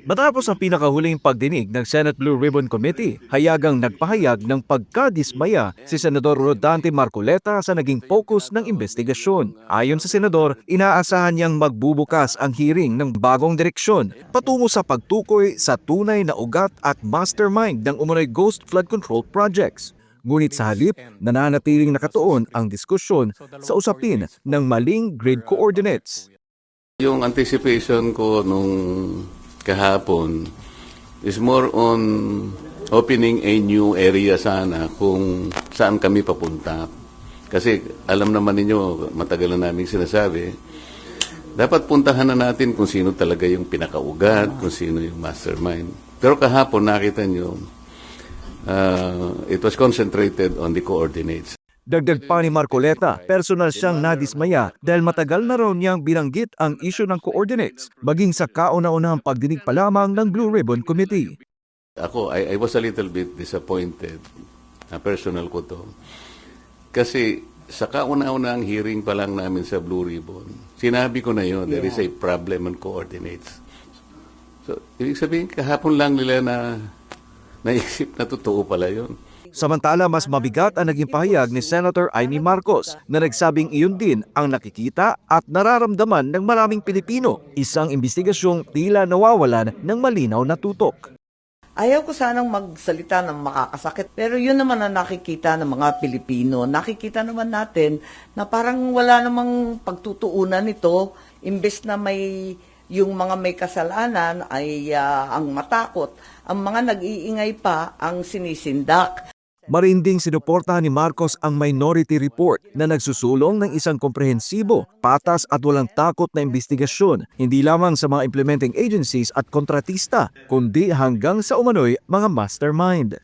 Matapos ang pinakahuling pagdinig ng Senate Blue Ribbon Committee, hayagang nagpahayag ng pagkadismaya si Senador Rodante Marcoleta sa naging focus ng investigasyon. Ayon sa senador, inaasahan niyang magbubukas ang hearing ng bagong direksyon patungo sa pagtukoy sa tunay na ugat at mastermind ng umunoy ghost flood control projects. Ngunit sa halip, nananatiling nakatuon ang diskusyon sa usapin ng maling grid coordinates. Yung anticipation ko nung kahapon is more on opening a new area sana kung saan kami papunta. Kasi alam naman ninyo, matagal na namin sinasabi, dapat puntahan na natin kung sino talaga yung pinakaugat, kung sino yung mastermind. Pero kahapon nakita nyo, it was concentrated on the coordinates. Dagdag pa ni Marcoleta, personal siyang nadismaya dahil matagal na raw niyang binanggit ang isyu ng coordinates, maging sa kauna-unahang pagdinig pa lamang ng Blue Ribbon Committee. Ako, I was a little bit disappointed, personal ko to, kasi sa kauna-unahang hearing pa lang namin sa Blue Ribbon, sinabi ko na yun, there is a problem on coordinates. So, ibig sabihin, kahapon lang nila na naisip na totoo pala yun. Samantala, mas mabigat ang naging pahayag ni Senator Amy Marcos na nagsabing iyon din ang nakikita at nararamdaman ng maraming Pilipino, isang investigasyong tila nawawalan ng malinaw na tutok. Ayaw ko sanang magsalita ng makakasakit, pero yun naman ang nakikita ng mga Pilipino. Nakikita naman natin na parang wala namang pagtutuunan nito, imbes na yung mga may kasalanan ay ang matakot, ang mga nag-iingay pa ang sinisindak. Marinding sinuportahan ni Marcos ang minority report na nagsusulong ng isang komprehensibo, patas at walang takot na investigasyon, hindi lamang sa mga implementing agencies at kontratista, kundi hanggang sa umano'y mga mastermind.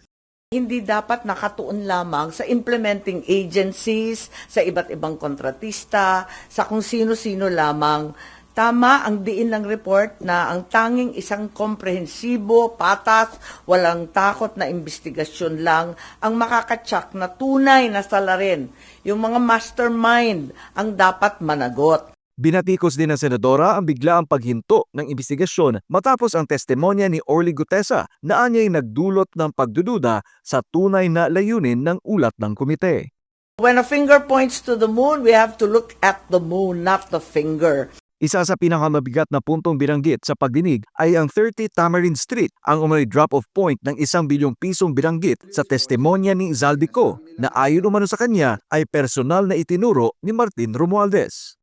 Hindi dapat nakatuon lamang sa implementing agencies, sa iba't ibang kontratista, sa kung sino-sino lamang. Tama ang diin ng report na ang tanging isang komprehensibo, patas, walang takot na investigasyon lang ang makakatsak na tunay na salarin. Yung mga mastermind ang dapat managot. Binatikos din ng senadora ang biglaang paghinto ng investigasyon matapos ang testimonya ni Orly Gutesa na anya'y nagdulot ng pagdududa sa tunay na layunin ng ulat ng komite. When a finger points to the moon, we have to look at the moon, not the finger. Isa sa pinakamabigat na puntong binanggit sa pagdinig ay ang 30 Tamarind Street, ang umano'y drop-off point ng 1 bilyong pisong binanggit sa testimonya ni Zaldico na ayon umano sa kanya ay personal na itinuro ni Martin Romualdez.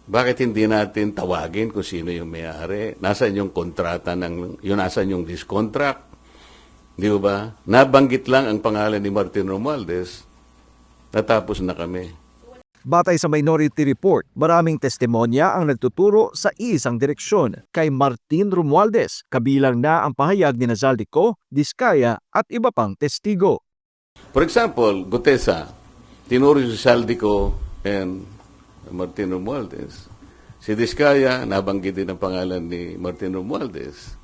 Bakit hindi natin tawagin kung sino yung may-ari? Nasaan yung kontrata nasaan yung discontract? Di ba? Nabanggit lang ang pangalan ni Martin Romualdez, natapos na kami. Batay sa minority report, maraming testimonya ang nagtuturo sa isang direksyon kay Martin Romualdez, kabilang na ang pahayag ni Zaldico, Diskaya at iba pang testigo. For example, Gutesa, tinuro si Zaldico and Martin Romualdez. Si Diskaya, nabanggit din ang pangalan ni Martin Romualdez.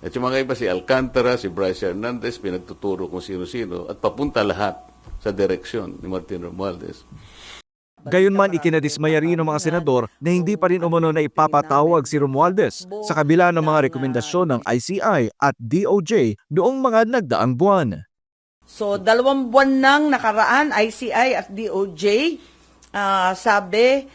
At yung mga iba, si Alcantara, si Bryce Hernandez, pinagtuturo kung sino-sino at papunta lahat sa direksyon ni Martin Romualdez. Gayunman, ikinadismaya rin ng mga senador na hindi pa rin umano na ipapatawag si Romualdez sa kabila ng mga rekomendasyon ng ICI at DOJ noong mga nagdaang buwan. So, 2 buwan nang nakaraan, ICI at DOJ, sabi,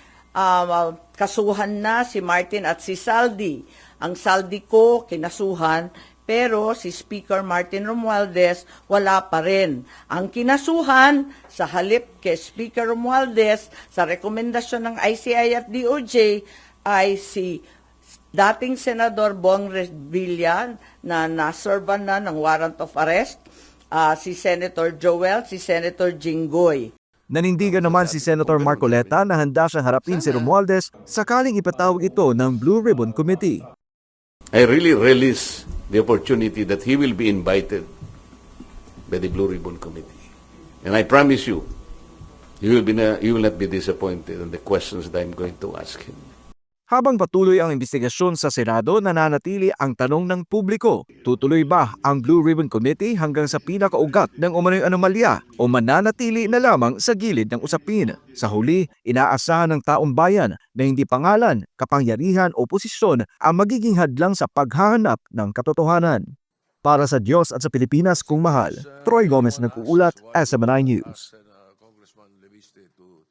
kasuhan na si Martin at si Saldi. Ang Saldi ko, kinasuhan, pero si Speaker Martin Romualdez wala pa rin. Ang kinasuhan sa halip kay Speaker Romualdez sa rekomendasyon ng ICI at DOJ ay si dating Senador Bong Revilla na naserban na ng warrant of arrest, si Senator Joel, si Senator Jinggoy. Nanindigan naman si Senator Marcoleta na handa siyang harapin si Romualdez sakaling ipatawag ito ng Blue Ribbon Committee. I really relish the opportunity that he will be invited by the Blue Ribbon Committee. And I promise you, you will not be disappointed in the questions that I'm going to ask him. Habang patuloy ang investigasyon sa Senado, nananatili ang tanong ng publiko. Tutuloy ba ang Blue Ribbon Committee hanggang sa pinakaugat ng umano'y anomalya o mananatili na lamang sa gilid ng usapin? Sa huli, inaasahan ng taong bayan na hindi pangalan, kapangyarihan o posisyon ang magiging hadlang sa paghahanap ng katotohanan. Para sa Diyos at sa Pilipinas kung mahal, Troy Gomez nag-uulat, SMNI News. Congressman Leviste to